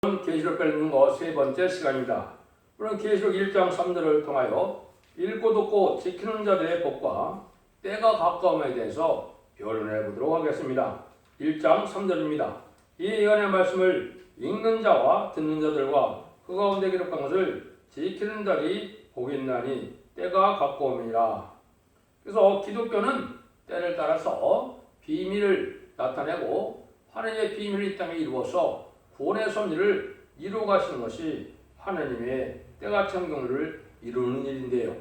계시록 읽는 거 세 번째 시간입니다. 오늘 계시록 1장 3절을 통하여 읽고 듣고 지키는 자들의 복과 때가 가까움에 대해서 변론해 보도록 하겠습니다. 1장 3절입니다. 이 예언의 말씀을 읽는 자와 듣는 자들과 그 가운데 기록한 것을 지키는 자들이 복이 있나니 때가 가까움이라. 그래서 기독교는 때를 따라서 비밀을 나타내고 하나님의 비밀을 이 땅에 이루어서 구원의 섭리를 이루어 가시는 것이 하나님의 때같은 경우를 이루는 일인데요.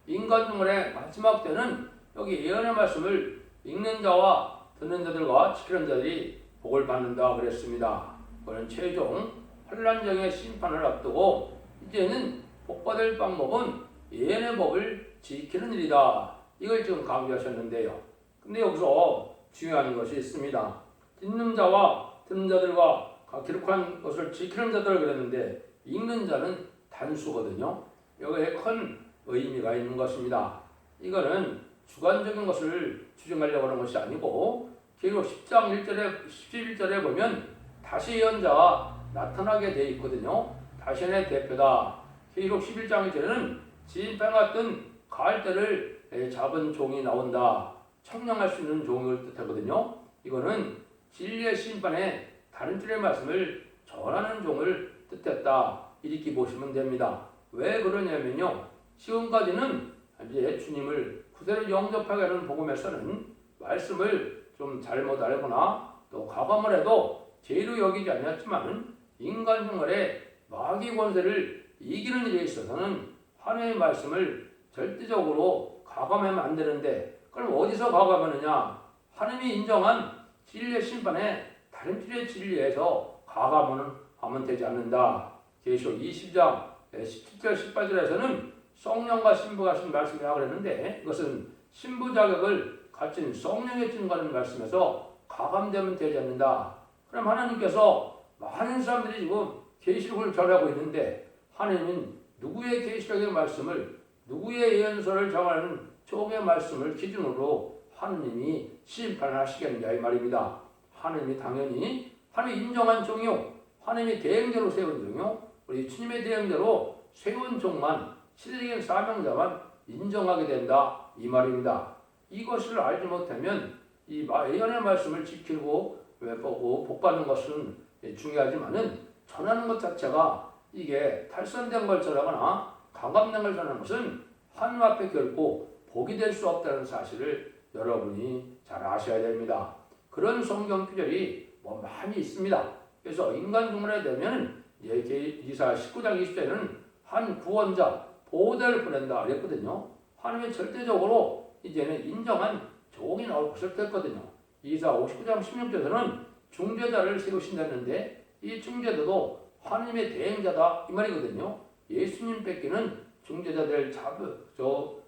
인간 중간의 마지막 때는 여기 예언의 말씀을 읽는 자와 듣는 자들과 지키는 자들이 복을 받는다 그랬습니다. 그는 최종 환란정의 심판을 앞두고 이제는 복받을 방법은 예언의 법을 지키는 일이다. 이걸 지금 강조하셨는데요. 근데 여기서 중요한 것이 있습니다. 듣는 자와 듣는 자들과 기록한 것을 지키는 자들을 그랬는데 읽는 자는 단수거든요. 여기에 큰 의미가 있는 것입니다. 이거는 주관적인 것을 주장하려고 하는 것이 아니고 계시록 10장 1절에 11절에 보면 다시 예언자가 나타나게 되어 있거든요. 다시의 대표다. 계시록 11장 1절에는 지인병 같은 갈대를 잡은 종이 나온다. 청량할 수 있는 종을 뜻하거든요. 이거는 진리의 심판에 다른 줄의 말씀을 전하는 종을 뜻했다. 이렇게 보시면 됩니다. 왜 그러냐면요. 지금까지는 이제 주님을 구세로 영접하게 하는 복음에서는 말씀을 좀 잘못 알거나 또 과감을 해도 죄로 여기지 않았지만 인간 생활에 마귀 권세를 이기는 일에 있어서는 하나님의 말씀을 절대적으로 가감하면 안 되는데 그럼 어디서 가감하느냐? 하나님이 인정한 진리의 심판에 다른 줄의 진리에서 가감하면 되지 않는다. 계시록 20장 17절 18절에서는 성령과 신부가 하신 말씀이라고 그랬는데 이것은 신부 자격을 가진 성령에 증거하는 말씀에서 가감되면 되지 않는다. 그럼 하나님께서 많은 사람들이 지금 계시록을 전하고 있는데 하나님은 누구의 계시록의 말씀을 누구의 예언서를 정하는 종의 말씀을 기준으로 하느님이 심판을 하시겠느냐 이 말입니다. 하나님이 당연히 하나님이 인정한 종이요 하나님이 대행자로 세운 종이요 우리 주님의 대행자로 세운 종만 시대적인 사명자만 인정하게 된다 이 말입니다. 이것을 알지 못하면 이 예언의 말씀을 지키고 보고 복받는 것은 중요하지만은 전하는 것 자체가 이게 탈선된 걸 전하거나 강감된 걸 전하는 것은 하나님 앞에 결코 복이 될 수 없다는 사실을 여러분이 잘 아셔야 됩니다. 그런 성경 구절이 많이 있습니다. 그래서 인간 중간에 되면 이사 19장 20절에는 한 구원자 보호자를 보낸다 그랬거든요. 하나님이 절대적으로 이제는 인정한 종이 나올 것을 했거든요. 이사 59장 16절에서는 중재자를 세우신다는데 이 중재자도 하나님의 대행자다 이 말이거든요. 예수님 뺏기는 중재자 될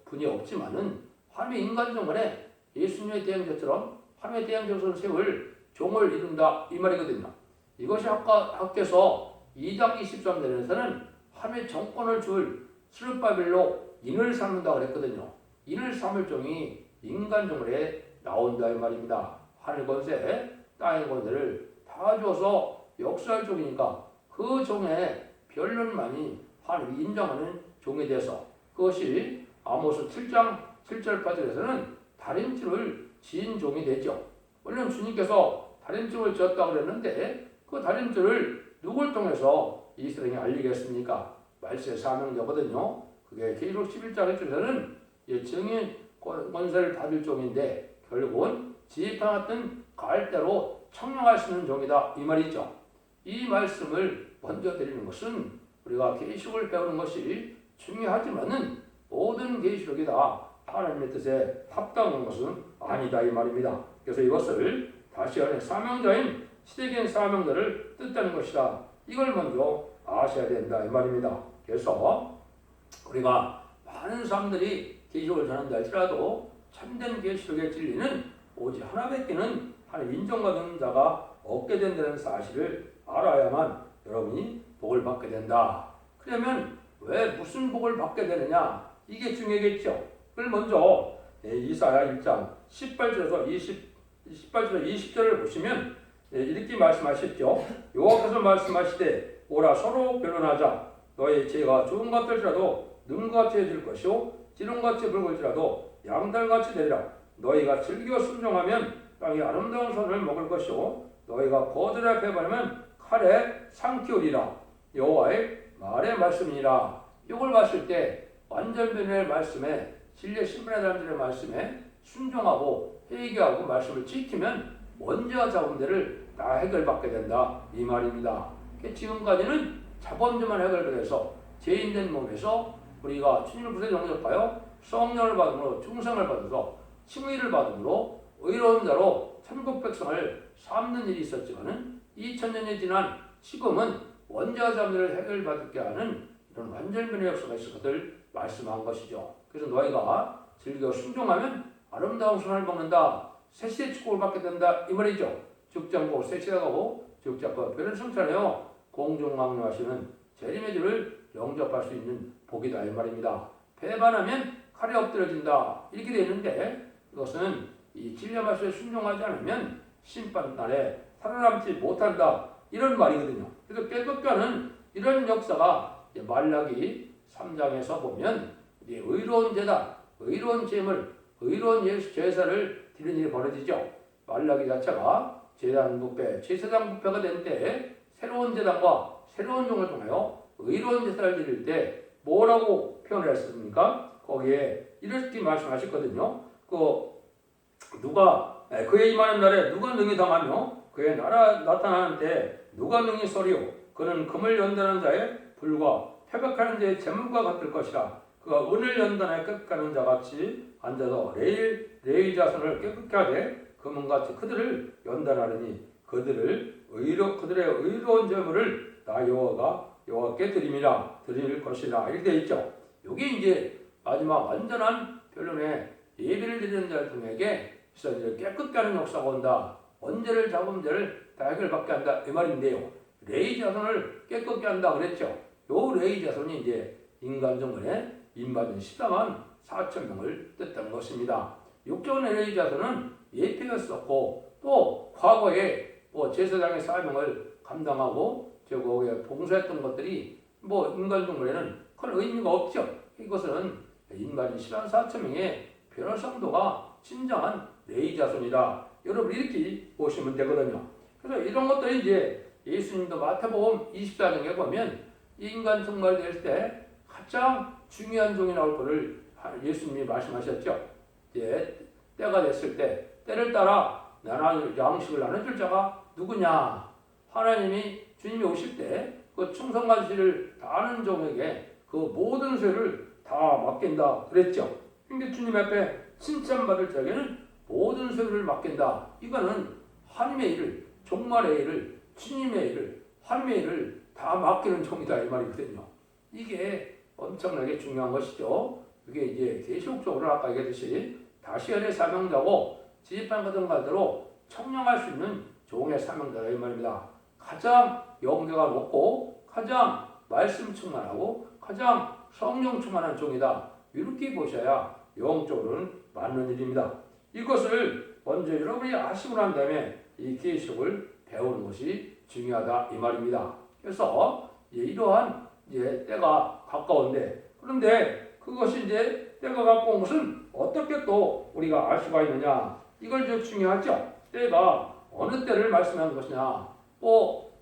분이 없지만은 하나님의 인간 중간에 예수님의 대행자처럼 하나님의 대행자로서 세울 종을 이룬다 이 말이거든요. 이것이 학교에서 2장 23절에서는 하나님의 정권을 줄 스룹바벨로 인을 삼는다 그랬거든요. 인을 삼을 종이 인간 종에 나온다 이 말입니다. 하늘 권세, 땅의 권세를 다 줘서 역사할 종이니까 그 종의 변론만이 하나님이 인정하는 종에 대해서 그것이 아모스 7장 7절 8절에서는 다림줄을 지은 종이 되죠. 물론 주님께서 다림줄을 지었다고 그랬는데 그 다림줄을 누굴 통해서 이스라엘이 알리겠습니까? 말세의 사명자거든요. 그게 계시록 11장 1절에서는 증인 권세를 받을 종인데 결국은 지휘판 같은 갈대로 청량할 수 있는 종이다 이 말이죠. 이 말씀을 먼저 드리는 것은 우리가 계시록을 배우는 것이 중요하지만은 모든 계시록이 다 하나님의 뜻에 합당한 것은 아니다 이 말입니다. 그래서 이것을 다시 하는 사명자인 시대적인 사명자를 뜻하는 것이다. 이걸 먼저 아셔야 된다 이 말입니다. 그래서 우리가 많은 사람들이 계시록을 전한다 할지라도 참된 계시록의 진리는 오직 하나밖에는 하나님 인정받는 자가 얻게 된다는 사실을 알아야만 여러분이 복을 받게 된다. 그러면 왜 무슨 복을 받게 되느냐? 이게 중요하겠죠. 그걸 먼저 이사야 1장 18절에서 18절 20절을 보시면 이렇게 말씀하셨죠. 여호와께서 말씀하시되 오라 서로 변론하자. 너의 죄가 좋은 것들이라도 능같이 해줄 것이요 지름같이 붉을지라도 양달같이 되리라. 너희가 즐겨 순종하면 땅의 아름다운 선을 먹을 것이요 너희가 거들에 배반하면 칼에 상키우리라. 여호와의 말의 말씀이니라. 이걸 봤을 때 완전변의 말씀에 진리의 신분의 사람들의 말씀에 순종하고 회개하고 말씀을 지키면 원죄와 자범죄를 다 해결받게 된다 이 말입니다. 지금까지는 자범죄만 해결돼서 죄인된 몸에서 우리가 주님을 부활 영접하여 성령을 받음으로 중생을 받아서 칭의를 받음으로 의로운 자로 천국 백성을 삼는 일이 있었지만은 2000년이 지난 지금은 원죄와 자범죄를 해결받게 하는 이런 완전변의 역사가 있을 것을 말씀한 것이죠. 그래서 너희가 즐겨 순종하면 아름다운 선을 먹는다. 셋시의 축복을 받게 된다 이 말이죠. 죽장고 셋시라고 죽장고 별을 성찬하여 공중망려하시는 재림의 주를 영접할 수 있는 복이다 이 말입니다. 배반하면 칼에 엎드려진다 이렇게 되어 있는데 이것은 이 진리의 말씀에 순종하지 않으면 심판날에 살아남지 못한다 이런 말이거든요. 그래서 깨끗게 하는 이런 역사가 말라기 3장에서 보면 의로운 제단, 의로운 제물, 의로운 예수 제사를 드리는 일이 벌어지죠. 말라기 자체가 제단 부패, 제사장 부패가 된 때 새로운 제단과 새로운 종을 통하여 의로운 제사를 드릴 때 뭐라고 표현을 했습니까? 거기에 이렇게 말씀하셨거든요. 그의 임하는 날에 누가 능히 당하며 그의 나라 나타나는 때 누가 능히 서리오. 그는 금을 연단하는 자의 불과 태백하는 자의 재물과 같을 것이라. 그가 은을 연단하여 깨끗하는 자같이 앉아서 레위 자손을 깨끗게 하되 금은같이 그들을 연단하리니 그들의 의로운 재물을 나 여호와께 드릴 것이라 이렇게 되어 있죠. 이게 이제 마지막 완전한 변론의 예배를 드리는 자를 통해 이스라엘을 깨끗게 하는 역사가 온다. 원죄를 자범죄를 다 해결받게 한다 이 말인데요. 레위 자손을 깨끗게 한다 그랬죠. 요 레위 자손이 이제 인간 정권에 인받은 14만 4천 명을 뜻하는 것입니다. 육정의 레위 자손은 예표였었고 또 과거에 제사장의 사명을 감당하고 거기에 봉사했던 것들이 인간 정권에는 큰 의미가 없죠. 이것은 인간이 14만 4천 명의 변호상도가 진정한 레위 자손이다. 여러분 이렇게 보시면 되거든요. 그래서 이런 것들이 이제 예수님도 마태복음 24장에 보면 인간 정말이 될 때 가장 중요한 종이 나올 것을 예수님이 말씀하셨죠. 이제 때가 됐을 때 때를 따라 양식을 나눠줄 자가 누구냐? 하나님이 주님이 오실 때 그 충성과 진리를 다하는 종에게 그 모든 죄를 다 맡긴다 그랬죠. 근데 주님 앞에 칭찬받을 자에게는 모든 죄를 맡긴다. 이거는 하나님의 일을, 종말의 일을, 주님의 일을, 하나님의 일을 다 맡기는 종이다 이 말이거든요. 이게 엄청나게 중요한 것이죠. 이게 이제 계시록적으로 아까 얘기했듯이 다시엘의 사명자고 지휘판 같은 말대로 청량할 수 있는 종의 사명자다 이 말입니다. 가장 영계가 높고 가장 말씀 충만하고 가장 성령 충만한 종이다. 이렇게 보셔야 영적으로는 맞는 일입니다. 이것을 먼저 여러분이 아시고 난 다음에 이 계시록을 배우는 것이 중요하다 이 말입니다. 그래서 이러한 때가 가까운데 그런데 그것이 이제 때가 가까운 것은 어떻게 또 우리가 알 수가 있느냐 이걸 좀 중요하죠. 때가 어느 때를 말씀하는 것이냐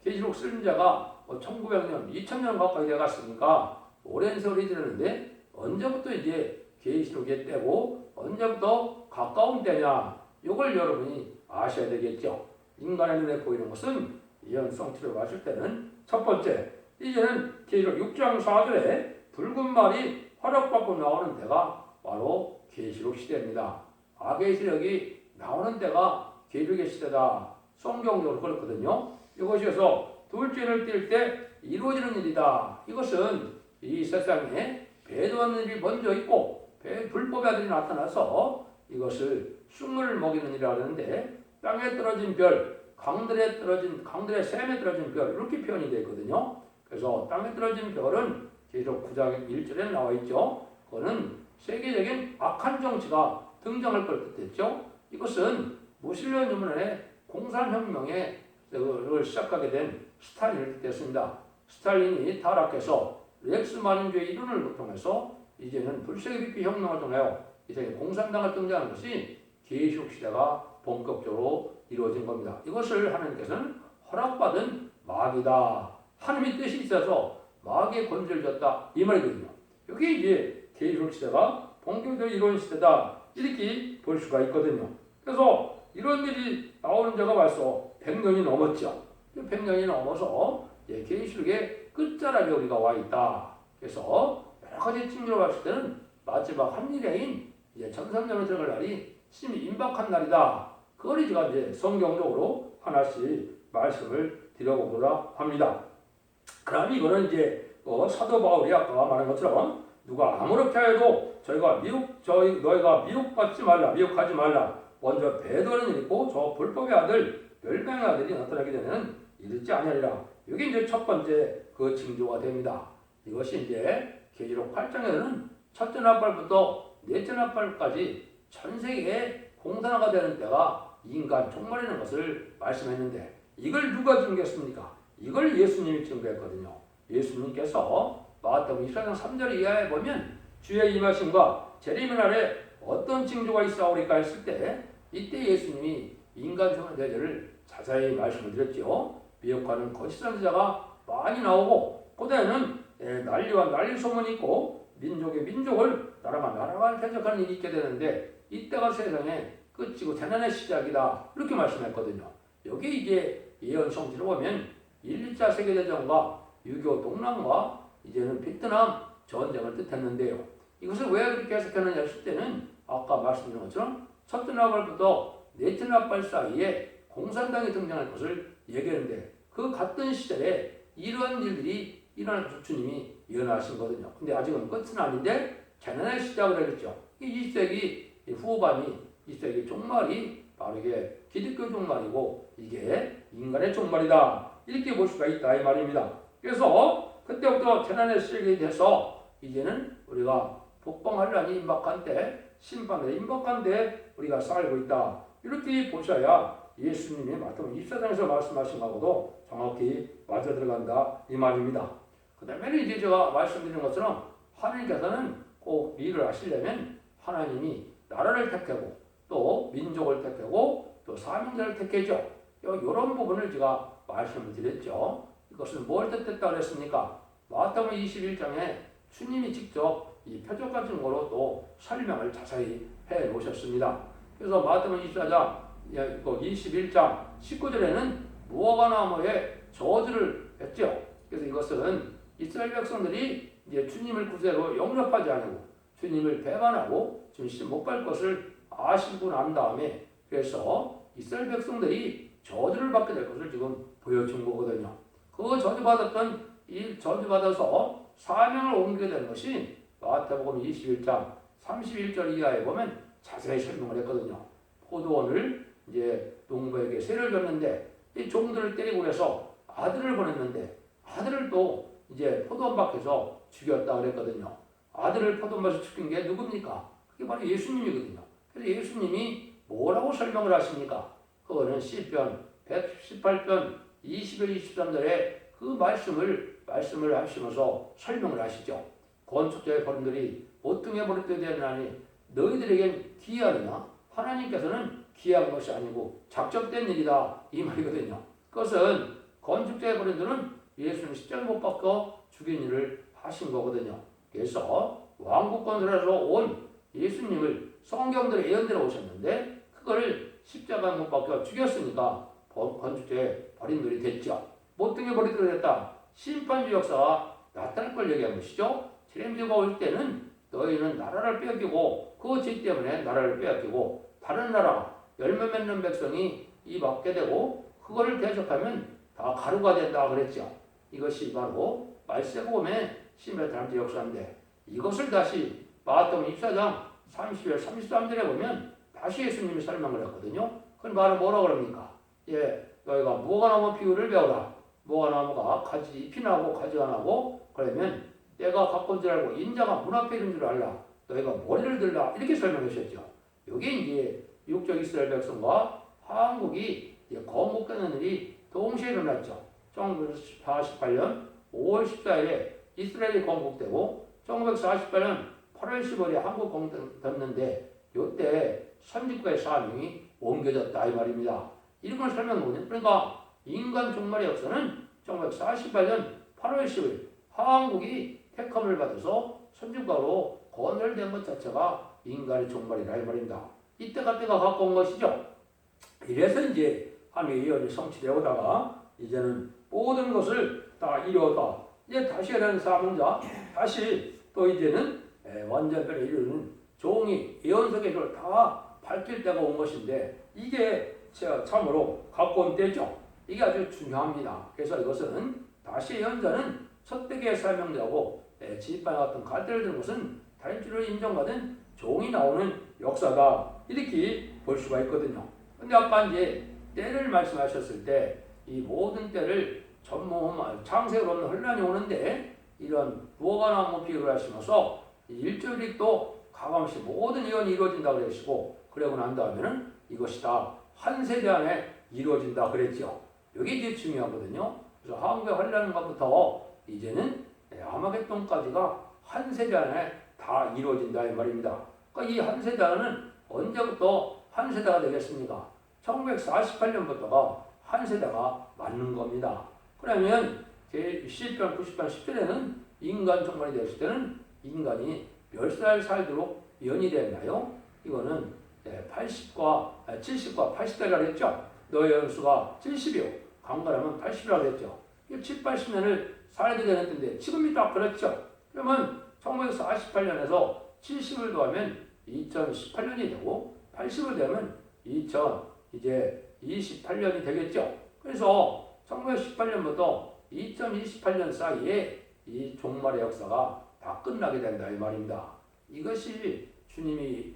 계시록 쓰는 자가 1900년, 2000년 가까이 돼갔으니까 오랜 세월이 지났는데 언제부터 이제 계시록의 때고 언제부터 가까운 때냐 이걸 여러분이 아셔야 되겠죠. 인간의 눈에 보이는 것은 예언성취를 봤을 때는 첫 번째 이제는 계시록 6장 4절에 붉은 말이 허락받고 나오는 때가 바로 계시록 시대입니다. 악의 세력이 나오는 때가 계시록의 시대다. 성경적으로 그렇거든요. 이것이어서 둘째를 띌 때 이루어지는 일이다. 이것은 이 세상에 배도하는 일이 먼저 있고 불법의 아들이 나타나서 이것을 숭을 먹이는 일이라고 하는데 땅에 떨어진 별, 강들의 샘에 떨어진 별 이렇게 표현이 되어 있거든요. 그래서 땅에 떨어진 별은 계시록 9장 1절에 나와 있죠. 그거는 세계적인 악한 정치가 등장할 걸 뜻했죠. 이것은 무신론 유문의 공산혁명을 시작하게 된 스타일을 뜻했습니다. 스탈린이 타락해서 렉스 마린주의 이론을 통해서 이제는 불세비피 혁명을 통하여 이제 공산당을 등장하는 것이 계시록 시대가 본격적으로 이루어진 겁니다. 이것을 하나님께서는 허락받은 마귀다. 하나님의 뜻이 있어서 마귀의 권세를 줬다. 이 말이거든요. 여기 이제 계시록 시대가 본격적으로 이루어진 시대다. 이렇게 볼 수가 있거든요. 그래서 이런 일이 나오는 지가 벌써 100년이 넘었죠. 100년이 넘어서 계시록의 끝자락에 우리가 와 있다. 그래서 여러 가지 징조로 봤을 때는 마지막 한 일인 이제 천상년으로 들어갈 날이 심히 임박한 날이다. 그걸 제가 이제 성경적으로 하나씩 말씀을 드려보고자 합니다. 그럼 이거는 이제 사도 바울이 아까 말한 것처럼 누가 아무렇게 해도 너희가 미혹하지 말라. 먼저 배도하는 일이 있고 저 불법의 아들 멸망의 아들이 나타나게 되는 이르지 아니하리라. 이게 이제 첫 번째 그 징조가 됩니다. 이것이 이제 계시록 8장에는 첫째 나팔부터 넷째 나팔까지 전 세계에 공산화가 되는 때가 인간 종말이라는 것을 말씀했는데 이걸 누가 증거했습니까? 이걸 예수님이 증거했거든요. 예수님께서 마태복음 24장 3절 이하에 보면 주의 임하심과 재림의 날에 어떤 징조가 있사오리까 했을 때 이때 예수님이 인간 종말 대제를 자세히 말씀을 드렸죠. 미혹하는 거짓 선지자가 많이 나오고 그다음에는 난리와 난리 소문이 있고 민족의 민족을 나라가 나라가 대적하는 일이 있게 되는데 이때가 세상의 끝이고 재난의 시작이다. 이렇게 말씀했거든요. 여기 이제 예언 성지를 보면 1, 2차 세계대전과 6.25 동남과 이제는 베트남 전쟁을 뜻했는데요. 이것을 왜 그렇게 해석했느냐 했을 때는 아까 말씀드린 것처럼 첫째 나팔부터 넷째 나팔 사이에 공산당이 등장할 것을 얘기했는데 그 같은 시절에 이러한 일들이 일어날 것을 주님이 예언하신 거거든요. 근데 아직은 끝은 아닌데 재난의 시작을 했죠. 20세기 후반이 20세기 종말이 바로 이게 기독교 종말이고 이게 인간의 종말이다. 이렇게 볼 수가 있다 이 말입니다. 그래서 그때부터 재난의 시작이 돼서 이제는 우리가 복방환란이 임박한 때 심판에 임박한 때 우리가 살고 있다. 이렇게 보셔야 예수님이 마태복음 24장에서 말씀하신 것하고도 정확히 맞아 들어간다 이 말입니다. 그 다음에 이제 제가 말씀드린 것처럼 하나님께서는 꼭 일을 하시려면 하나님이 나라를 택하고 또 민족을 택하고 또 사명자를 택하죠. 이런 부분을 제가 말씀을 드렸죠. 이것은 뭘 뜻했다고 그랬습니까? 마태복음 21장에 주님이 직접 이 표적과 증거로 또 설명을 자세히 해 놓으셨습니다. 그래서 마태복음 24장 21장 19절에는 무화과 나무에 저주를 했죠. 그래서 이것은 이스라엘 백성들이 이제 주님을 구세로 영접하지 않고 주님을 배반하고 주님 시험 못 갈 것을 아시고 난 다음에 그래서 이스라엘 백성들이 저주를 받게 될 것을 지금 보여준 거거든요. 그 저주받아서 사명을 옮기게 되는 것이 마태복음 21장 31절 이하에 보면 자세히 설명을 했거든요. 포도원을 이제 농부에게 세를 줬는데 이 종들을 때리고 해서 아들을 보냈는데 아들을 또 이제 포도원 밖에서 죽였다 그랬거든요. 아들을 포도원 밖에서 죽인 게 누굽니까? 그게 바로 예수님이거든요. 그래서 예수님이 뭐라고 설명을 하십니까? 그거는 시편 118편 21, 23절에 그 말씀을 하시면서 설명을 하시죠. 건축자의 버림들이 모퉁이에 버릴 되나니 너희들에겐 기이하느냐? 하나님께서는 기이한 것이 아니고 작정된 일이다 이 말이거든요. 그것은 건축자의 버림들은 예수님 십자가 못 박혀 죽인 일을 하신 거거든요. 그래서 왕국 건설하러 온 예수님을 성경들의 예언대로 오셨는데 그걸 십자가 못 박혀 죽였으니까 건축자의 버림들이 됐죠. 모퉁이에 버림들이 됐다. 심판주 역사가 나타날 걸 얘기한 것이죠. 재림주가 올 때는 너희는 나라를 빼앗기고 그 죄 때문에 나라를 빼앗기고 다른 나라 열매 맺는 백성이 이 받게 되고 그거를 대적하면 다 가루가 된다 그랬죠. 이것이 바로 말세복음의 심판주 역사인데 이것을 다시 마태복음 24장 30절 33절에 보면 다시 예수님이 설명을 했거든요. 그건 바로 뭐라고 그럽니까? 너희가 무화과 나무 비유를 배우라. 무화과 나무가 가지 잎이 나고 가지가 나고 그러면 때가 가까운 줄 알고 인자가 문 앞에 있는 줄 알라. 너희가 머리를 들라. 이렇게 설명하셨죠. 이게 이제 육적 이스라엘 백성과 한국이 건국되는 일이 동시에 일어났죠. 1948년 5월 14일에 이스라엘이 건국되고 1948년 8월 15일에 한국 건국됐는데 이때 선진국의 사명이 옮겨졌다 이 말입니다. 이런 걸 설명해 보면 그러니까 인간 종말의 역사는 1948년 8월 10일 한국이 택함을 받아서 선진국으로 건설된 것 자체가 인간의 종말이라 이 말입니다. 이때가 가까운 것이죠. 이래서 이제 하나님의 예언이 성취되어다가 이제는 모든 것을 다 이루었다. 이제 다시 하는 사명자, 다시 또 이제는 완전편에 이르는 종이 예언석의 걸 다 밝힐 때가 온 것인데 이게 참으로 가까운 때죠. 이게 아주 중요합니다. 그래서 이것은 다시 예언자는 첫대기의 사명자고 지휘반 같은 갈대를 드는 것은 다인주를 인정받은 종이 나오는 역사다. 이렇게 볼 수가 있거든요. 근데 아까 이제 때를 말씀하셨을 때 이 모든 때를 창세로 없는 혼란이 오는데 이런 무화과나무 비유를 하시면서 1절이 가감없이 모든 예언이 이루어진다 그러시고 그러고 난 다음에는 이것이 다 한 세대 안에 이루어진다 그랬죠. 이게 이제 중요하거든요. 그래서 한국의 환란과부터 이제는 아마겟돈까지가 한 세대 안에 다 이루어진다 이 말입니다. 그러니까 이 한 세대는 언제부터 한 세대가 되겠습니까? 1948년부터가 한 세대가 맞는 겁니다. 그러면 시편 90편 10절에는 인간 종말이 되었을 때는 인간이 몇 살 살도록 연이 되었나요? 이거는 70과 80대라 그랬죠. 너의 연수가 70이요. 강건하면 80이라고 그랬죠. 7, 80년을 살게 되는 때인데 지금이 딱 그렇죠. 그러면 1948년에서 70을 더하면 2018년이 되고 80을 되면 2028년이 되겠죠. 그래서 1918년부터 2028년 사이에 이 종말의 역사가 다 끝나게 된다 이 말입니다. 이것이 주님이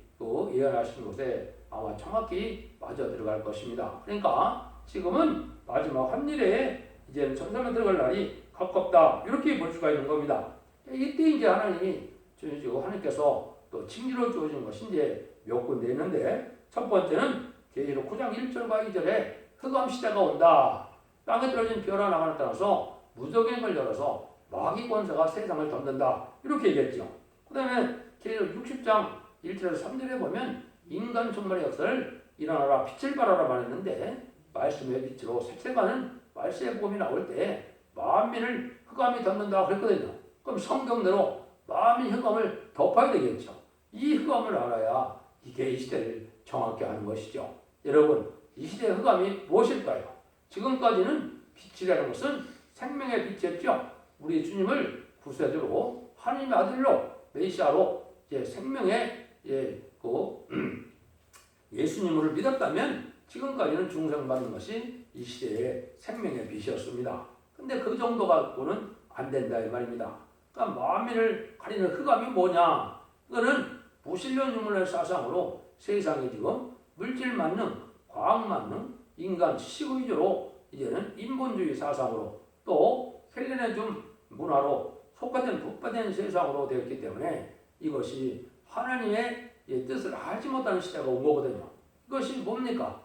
예언하신 곳에 아마 정확히 맞아 들어갈 것입니다. 그러니까 지금은 마지막 환일에 이제는 천사만 들어갈 날이 가깝다 이렇게 볼 수가 있는 겁니다. 이때 이제 하나님이 주시고 하나님께서 또 징조로 주어진 것이 이제 몇 군데 있는데 첫 번째는 계시록 9장 1절과 2절에 흑암 시대가 온다. 땅에 떨어진 별 하나를 따라서 무적의 걸 열어서 마귀 권세가 세상을 덮는다. 이렇게 얘기했죠. 그 다음에 계시록 60장 1절에서 3절에 보면 인간 종말의 역사를 일어나라 빛을 발하라 말했는데 말씀의 빛으로 색색하는 말씀의 복음이 나올 때 만민을 흑암이 덮는다 그랬거든요. 그럼 성경대로 만민 흑암을 덮어야 되겠죠. 이 흑암을 알아야 이게 이 시대를 정확히 아는 것이죠. 여러분 이 시대의 흑암이 무엇일까요? 지금까지는 빛이라는 것은 생명의 빛이었죠. 우리 주님을 구세주로 하나님의 아들로 메시아로 이제 생명의 예수님을 믿었다면 지금까지는 중생받는 것이 이 시대의 생명의 빛이었습니다. 근데 그 정도 갖고는 안 된다 이 말입니다. 그러니까 만민을 가리는 흑암이 뭐냐? 이거는 무신론 유물의 사상으로 세상에 지금 물질 만능, 과학 만능, 인간 지식 위주로 이제는 인본주의 사상으로 또 헬레니즘 문화로 속화된 북화된 세상으로 되었기 때문에 이것이 하나님의 뜻을 알지 못하는 시대가 온 거거든요. 이것이 뭡니까?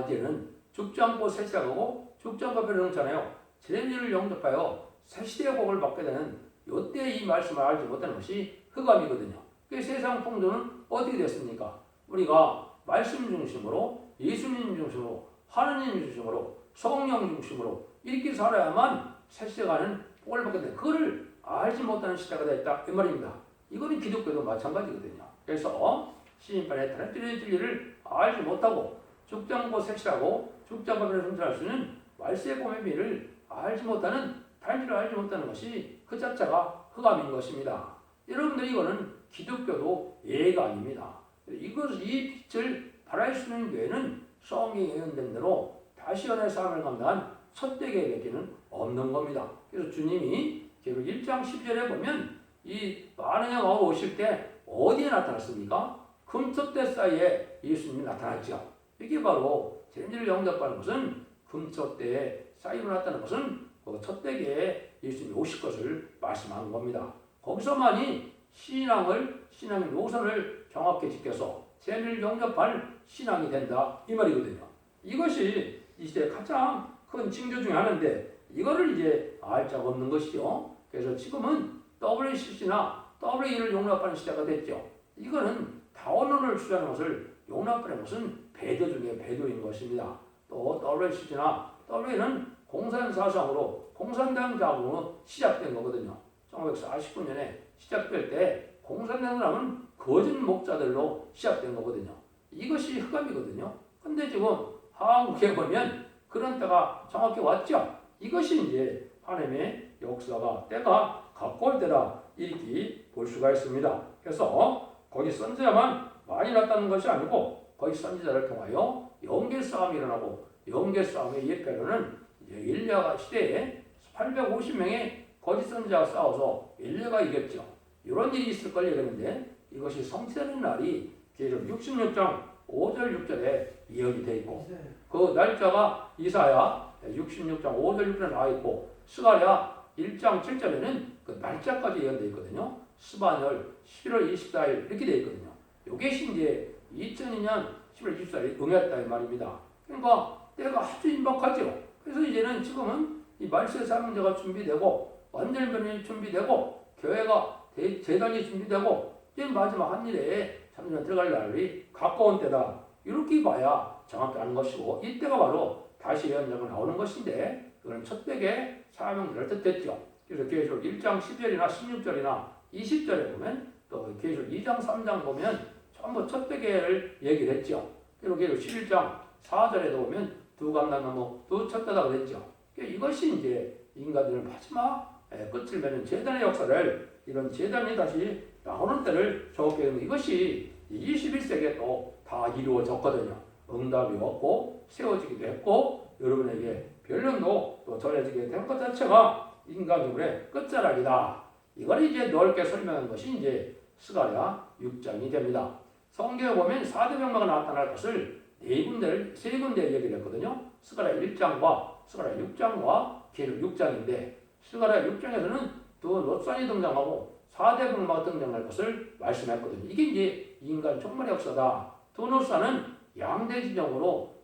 이제는 죽지 않고 새 시작하고 죽지 않고 변형잖아요. 진리를 영접하여 새 시대의 복을 받게 되는 이때 이 말씀을 알지 못하는 것이 흑암이거든요. 그 세상 풍조는 어떻게 됐습니까? 우리가 말씀 중심으로 예수님 중심으로 하나님 중심으로 성령 중심으로 이렇게 살아야만 새 시대가는 복을 받게 되는 그거를 알지 못하는 시대가 됐다 이 말입니다. 이거는 기독교도 마찬가지거든요. 그래서 시인판에 다른 진리를 알지 못하고 죽지 않고 색시하고 죽지 않고 변화할 수 있는 말세의 복음의 비밀을 알지 못하는 다인지를 알지 못하는 것이 그 자체가 흑암인 것입니다. 여러분들 이거는 기독교도 예가 아닙니다. 이 빛을 발할 수 있는 교회는 성경에 예언된 대로 다시 연의 삶을 감당한 첫대계에게는 없는 겁니다. 그래서 주님이 계속 1장 10절에 보면 이 많은 영화가 오실 때 어디에 나타났습니까? 금토대 사이에 예수님이 나타났죠. 이게 바로 진리를 영접하는 것은 금토대 사이로 나타나는 것은 그 첫대계에 예수님이 오실 것을 말씀하는 겁니다. 거기서만이 신앙의 노선을 정확히 지켜서 진리를 영접할 신앙이 된다 이 말이거든요. 이것이 이 시대의 가장 큰 징조 중에 하나인데 이거를 이제 알 자가 없는 것이죠. 그래서 지금은 WCC나 WE를 용납하는 시대가 됐죠. 이거는 다원론을 주장하는 것을 용납하는 것은 배도 중에 배도인 것입니다. 또 WCC나 WE는 공산사상으로 공산당 자금으로 시작된 거거든요. 1949년에 시작될 때 공산당이라면 거짓 목자들로 시작된 거거든요. 이것이 흑암이거든요. 근데 지금 한국에 보면 그런 때가 정확히 왔죠. 이것이 이제 하나님의 역사가 때가 가까울 때다 이렇게 볼 수가 있습니다. 그래서 거기 선지자만 많이 났다는 것이 아니고 거기 선지자를 통하여 영계 싸움이 일어나고 영계 싸움의 예표로는 엘리야 시대에 850명의 거짓 선지자가 싸워서 엘리야가 이겼죠. 이런 일이 있을 걸 얘기하는데 이것이 성취되는 날이 계속 66장 5절 6절에 이야기 되어 있고 그 날짜가 이사야 66장 5절 6절에 나와 있고 스가랴 1장 7절에는 그 날짜까지 예언되어 있거든요. 스바열 11월 24일 이렇게 되어 있거든요. 이것이 이제 2002년 11월 24일 응했다 이 말입니다. 그러니까 때가 아주 임박하죠. 그래서 이제는 지금은 이 말세 사명제가 준비되고 완전변이 준비되고 교회가 재단이 준비되고 이제 마지막 한 일에 참전 들어갈 날이 가까운 때다. 이렇게 봐야 정확히 아는 것이고 이때가 바로 다시 예언자가 나오는 것인데 그건 첫 백의 사명제를 뜻했죠. 그래서 계시록 1장 10절이나 16절이나 20절에 보면 또 계시록 2장 3장 보면 전부 첫 백의를 얘기를 했죠. 그리고 계시록 11장 4절에도 보면 두 감람나무 두 첫 대다가 됐죠. 이것이 이제 인간들의 마지막 끝을 맺는 재단의 역사를 이런 재단이 다시 나오는 때를 적게 되는 이것이 21세기에 또 다 이루어졌거든요. 응답이 왔고 세워지기도 했고 여러분에게 변론도 또 전해지게 된 것 자체가 인간의 끝자락이다. 이걸 이제 넓게 설명한 것이 이제 스가랴 6장이 됩니다. 성경에 보면 4대 병마가 나타날 것을 세 군데 얘기를 했거든요. 스가랴 1장과 스가랴 6장과 계시록 6장인데 스가랴 6장에서는 두 롯산이 등장하고 4대 병마가 등장할 것을 말씀했거든요. 이게 이제 인간 종말의 역사다. 두 롯산은 양대 진영으로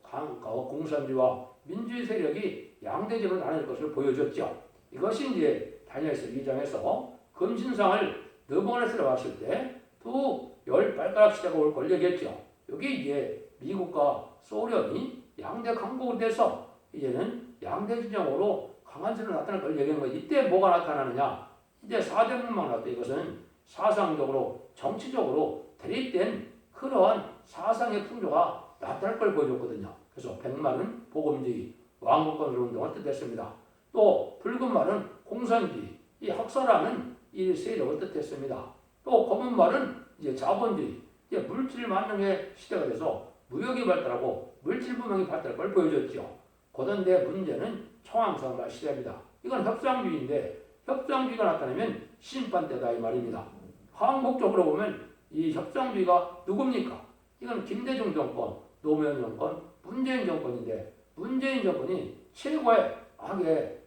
공산주의와 민주주의 세력이 양대적으로 나눌 것을 보여줬죠. 이것이 이제 다니엘서 2장에서 금신상을 너번에 들어갔을 때 두 열 발가락 시대가 올 걸 얘기했죠. 여기 이제 미국과 소련이 양대 강국이 돼서 이제는 양대 진영으로 강한 세력이 나타날 걸 얘기하는 거예요. 이때 뭐가 나타나느냐? 이제 4대 문망 나왔다. 이것은 사상적으로 정치적으로 대립된 그러한 사상의 풍조가 나타날 걸 보여줬거든요. 그래서 백마는 복음주의, 왕국건설 운동을 뜻했습니다. 또 붉은 말은 공산주의, 이 학살하는 이 세력을 뜻했습니다. 또 검은 말은 이제 자본주의, 이제 물질 만능의 시대가 돼서 무역이 발달하고 물질 문명이 발달할 걸 보여줬죠. 그런데 문제는 청황성말 시대입니다. 이건 협상주의인데 협상주의가 나타나면 심판때다 이 말입니다. 한국적으로 보면 이 협상주의가 누굽니까? 이건 김대중 정권, 노무현 정권, 문재인 정권인데 문재인 정권이 최고의 악의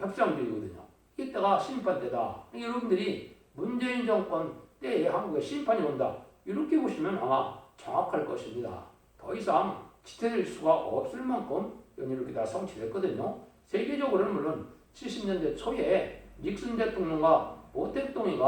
협상주의거든요. 이때가 심판때다. 여러분들이 문재인 정권 때에 한국에 심판이 온다. 이렇게 보시면 아마 정확할 것입니다. 더 이상 지체될 수가 없을 만큼 이렇게 다 성취됐거든요. 세계적으로는 물론 70년대 초에 닉슨 대통령과 모 대통령이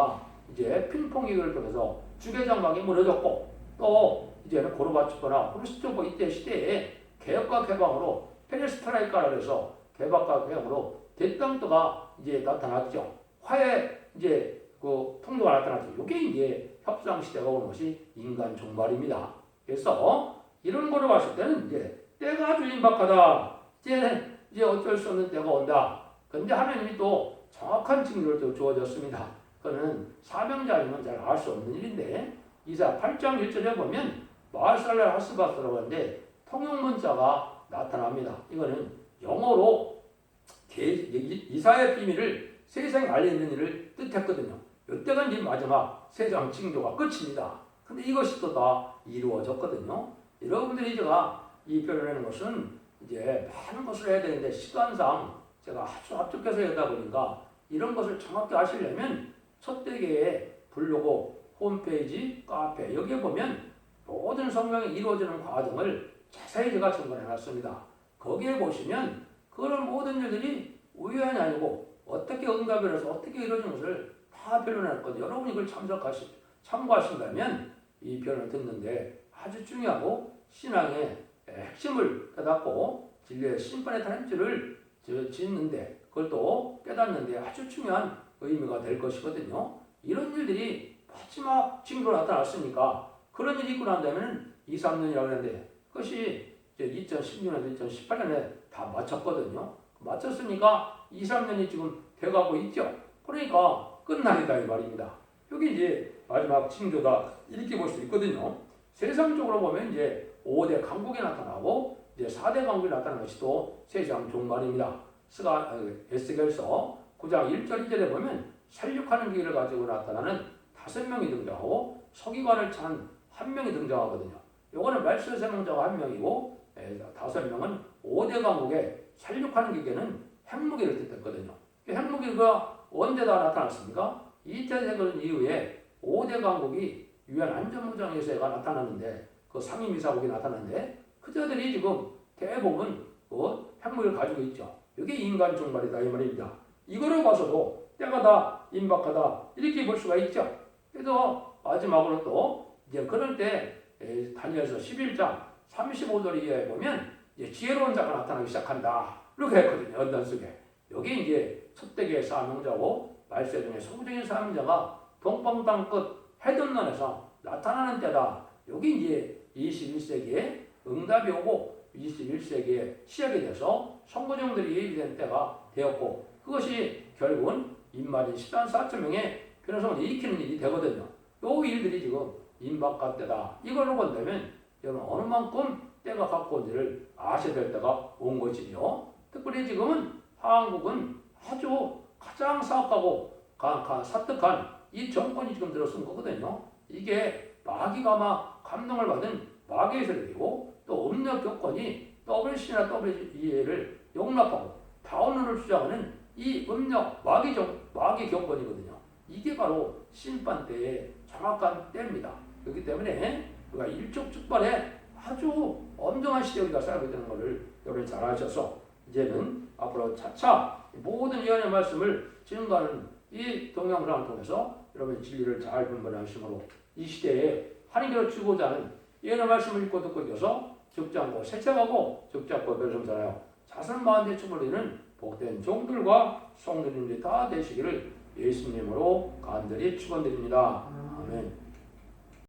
이제 핑퐁기를 통해서 주계장막이 무너졌고 또 이제는 고르바초프나 후르시초프 이때 시대에 개혁과 개방으로 페레스트라이카라 해서 개혁과 개방으로 대땅도가 이제 나타났죠. 화해 이제 그 통로가 나타났죠. 이게 이제 협상 시대가 오는 것이 인간 종말입니다. 그래서 이런 거로 봤을 때는 이제 때가 아주 임박하다. 이제 어쩔 수 없는 때가 온다. 그런데 하나님이 또 정확한 징조를 또 주어졌습니다. 그거는 사명자이면 잘 알 수 없는 일인데 이사 8장 1절에 보면 마살랄 하스바스라고 하는데 통용문자가 나타납니다. 이거는 영어로 이사의 비밀을 세상에 알리는 일을 뜻했거든요. 이때가 이제 마지막 세상 징조가 끝입니다. 근데 이것이 또 다 이루어졌거든요. 여러분들이 제가 이 표현하는 것은 이제 많은 것을 해야 되는데 시간상 제가 아주 압축해서 하다 보니까 이런 것을 정확히 아시려면 첫 대개의 블로그, 홈페이지, 카페 여기에 보면 모든 성경이 이루어지는 과정을 자세히 제가 정리해 놨습니다. 거기에 보시면 그 그런 모든 일들이 우연이 아니고 어떻게 응답을 해서 어떻게 이루어진 것을 다 변론했거든요. 여러분이 그걸 참고하신다면 이 변론을 듣는데 아주 중요하고 신앙의 핵심을 깨닫고 진리의 심판의 단줄을 짓는데 그걸 또 깨닫는데 아주 중요한 의미가 될 것이거든요. 이런 일들이 마지막 징조로 나타났으니까 그런 일이 있고 난 다음에는 2, 3년이라고 하는데 그것이 2016년에서 2018년에 다 마쳤거든요. 마쳤으니까 2, 3년이 지금 돼가고 있죠. 그러니까 끝날이다 이 말입니다. 여기 이제 마지막 징조다 이렇게 볼 수 있거든요. 세상적으로 보면 이제 5대 강국이 나타나고 이제 4대 강국이 나타나는 것이 또 세상 종말입니다. 에스겔서 9장 1절 2절에 보면 살육하는 기계를 가지고 나타나는 5명이 등장하고 서기관을 찬 1명이 등장하거든요. 요거는 말씀 세명자가 1명이고 5명은 5대 강국의 살육하는 기계는 핵무기를 뜻했거든요. 핵무기가 언제 다 나타났습니까? 2차 세계대전 이후에 5대 강국이 유엔 안전보장회의가 나타났는데 그 상임이사국이 나타났는데 그들이 지금 대부분 핵무기를 가지고 있죠. 이게 인간 종말이다 이 말입니다. 이거를 봐서도 때가 다 임박하다 이렇게 볼 수가 있죠. 그래서 마지막으로 또 이제 그럴 때 다니엘서 11장 35절 이하에 보면 이제 지혜로운 자가 나타나기 시작한다 이렇게 했거든요. 연단 속에 여기 이제 첫대기의 사명자고 말세 중에 소부적인 사명자가 동방 땅끝 해변론에서 나타나는 때다. 여기 이제 21세기에 응답이 오고 21세기에 시작이 돼서 선거정들이 예비된 때가 되었고 그것이 결국은 인마린 10만 4천 명의 변호성을 일으키는 일이 되거든요. 요 일들이 지금 임박할 때다. 이걸로 본다면 여러분 어느 만큼 때가 갖고 온지를 아셔야 될 때가 온 것이죠. 특별히 지금은 한국은 아주 가장 사악하고 사특한 이 정권이 지금 들어선 거거든요. 이게 마귀가 막 감동을 받은 마귀의 세력이고 또 음력 교권이 WC나 WEA를 용납하고 다운론을 주장하는 이 음력 마귀 교권이거든요. 이게 바로 심판 때의 정확한 때입니다. 그렇기 때문에 우리가 일촉즉발의 아주 엄정한 시대에 우리가 살고 있다는 것을 여러분이 잘 아셔서 이제는 앞으로 차차 모든 예언의 말씀을 증거하는 이 동영상을 통해서 여러분 진리를 잘 분별하심으로 이 시대에 하나님께로 주고자 하는 예언의 말씀을 읽고 듣고 있어서 죽지 않고 세척하고 죽지 않고 별성사하여 자선 마음에 축복을 드리는 복된 종들과 성도님들이 다 되시기를 예수님으로 간절히 축원드립니다. 아멘.